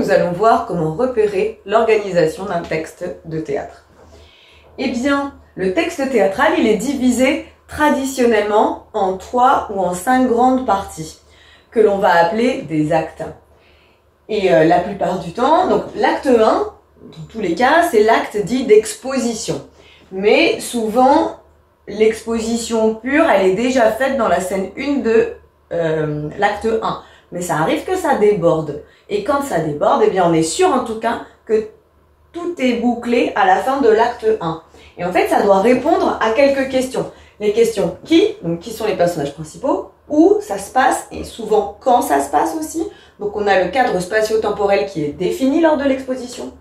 nous allons voir comment repérer l'organisation d'un texte de théâtre. Eh bien, le texte théâtral, il est divisé traditionnellement en 3 ou en 5 grandes parties, que l'on va appeler des actes. Et la plupart du temps, donc l'acte 1, dans tous les cas, c'est l'acte dit d'exposition. Mais souvent, l'exposition pure, elle est déjà faite dans la scène 1 de l'acte 1. Mais ça arrive que ça déborde. Et quand ça déborde, eh bien on est sûr en tout cas que tout est bouclé à la fin de l'acte 1. Et en fait, ça doit répondre à quelques questions. Les questions donc qui sont les personnages principaux, où ça se passe, et souvent quand ça se passe aussi. Donc on a le cadre spatio-temporel qui est défini lors de l'exposition,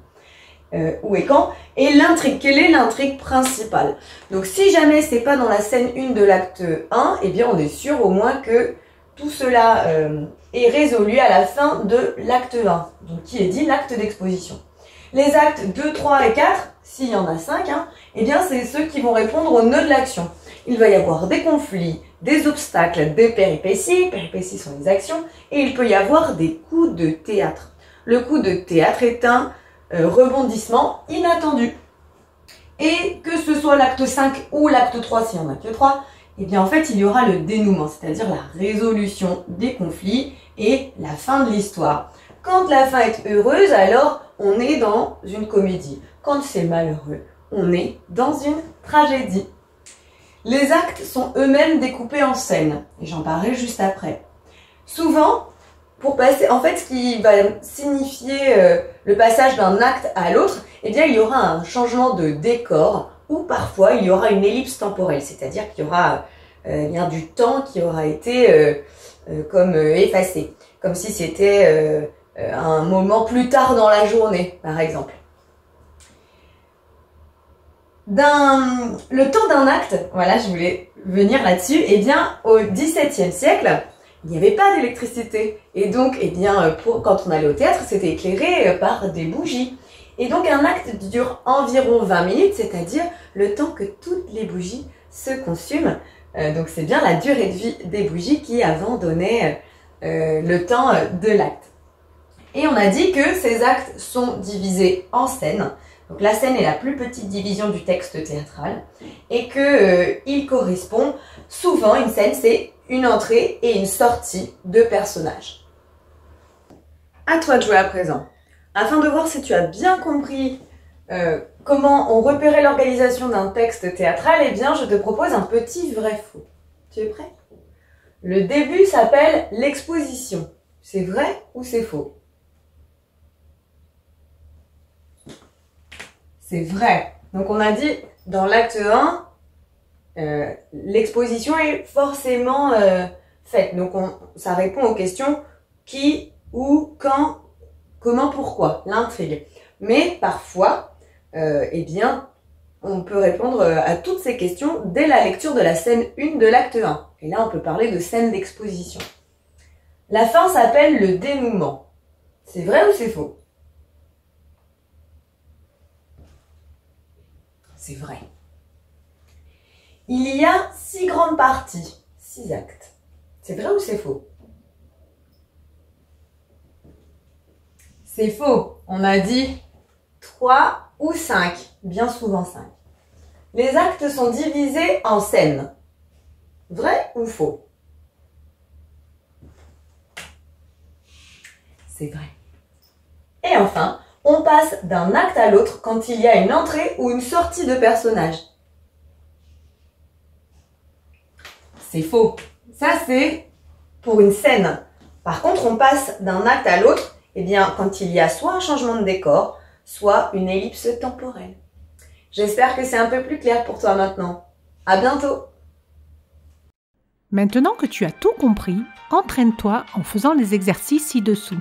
où et quand, et l'intrigue. Quelle est l'intrigue principale? Donc si jamais c'est pas dans la scène 1 de l'acte 1, eh bien on est sûr au moins que tout cela est résolu à la fin de l'acte 1, donc qui est dit l'acte d'exposition. Les actes 2, 3 et 4, s'il y en a 5, eh bien c'est ceux qui vont répondre au nœud de l'action. Il va y avoir des conflits, des obstacles, des péripéties. Péripéties sont les actions. Et il peut y avoir des coups de théâtre. Le coup de théâtre est un rebondissement inattendu. Et que ce soit l'acte 5 ou l'acte 3, s'il y en a que 3, eh bien en fait il y aura le dénouement, c'est-à-dire la résolution des conflits et la fin de l'histoire. Quand la fin est heureuse, alors on est dans une comédie. Quand c'est malheureux, on est dans une tragédie. Les actes sont eux-mêmes découpés en scènes, et j'en parlerai juste après. Souvent, pour passer, en fait, ce qui va signifier le passage d'un acte à l'autre, eh bien, il y aura un changement de décor, ou parfois il y aura une ellipse temporelle, c'est-à-dire qu'il y aura bien du temps qui aura été comme effacé, comme si c'était un moment plus tard dans la journée, par exemple. Le temps d'un acte, voilà, je voulais venir là-dessus, eh bien, au XVIIe siècle, il n'y avait pas d'électricité. Et donc, eh bien, quand on allait au théâtre, c'était éclairé par des bougies. Et donc, un acte dure environ 20 minutes, c'est-à-dire le temps que toutes les bougies se consument. Donc, c'est bien la durée de vie des bougies qui, avant, donnait le temps de l'acte. Et on a dit que ces actes sont divisés en scènes. Donc la scène est la plus petite division du texte théâtral et qu'il correspond souvent, une scène c'est une entrée et une sortie de personnages. À toi de jouer à présent. Afin de voir si tu as bien compris comment on repérait l'organisation d'un texte théâtral, eh bien je te propose un petit vrai-faux. Tu es prêt? Le début s'appelle l'exposition. C'est vrai ou c'est faux? C'est vrai. Donc on a dit dans l'acte 1, l'exposition est forcément faite. Donc ça répond aux questions qui, où, quand, comment, pourquoi, l'intrigue. Mais parfois, eh bien, on peut répondre à toutes ces questions dès la lecture de la scène 1 de l'acte 1. Et là, on peut parler de scène d'exposition. La fin s'appelle le dénouement. C'est vrai ou c'est faux? C'est vrai. Il y a 6 grandes parties, 6 actes. C'est vrai ou c'est faux? C'est faux. On a dit 3 ou 5, bien souvent 5. Les actes sont divisés en scènes. Vrai ou faux? C'est vrai. Et enfin, on passe d'un acte à l'autre quand il y a une entrée ou une sortie de personnage. C'est faux. Ça, c'est pour une scène. Par contre, on passe d'un acte à l'autre, eh bien, quand il y a soit un changement de décor, soit une ellipse temporelle. J'espère que c'est un peu plus clair pour toi maintenant. À bientôt! Maintenant que tu as tout compris, entraîne-toi en faisant les exercices ci-dessous.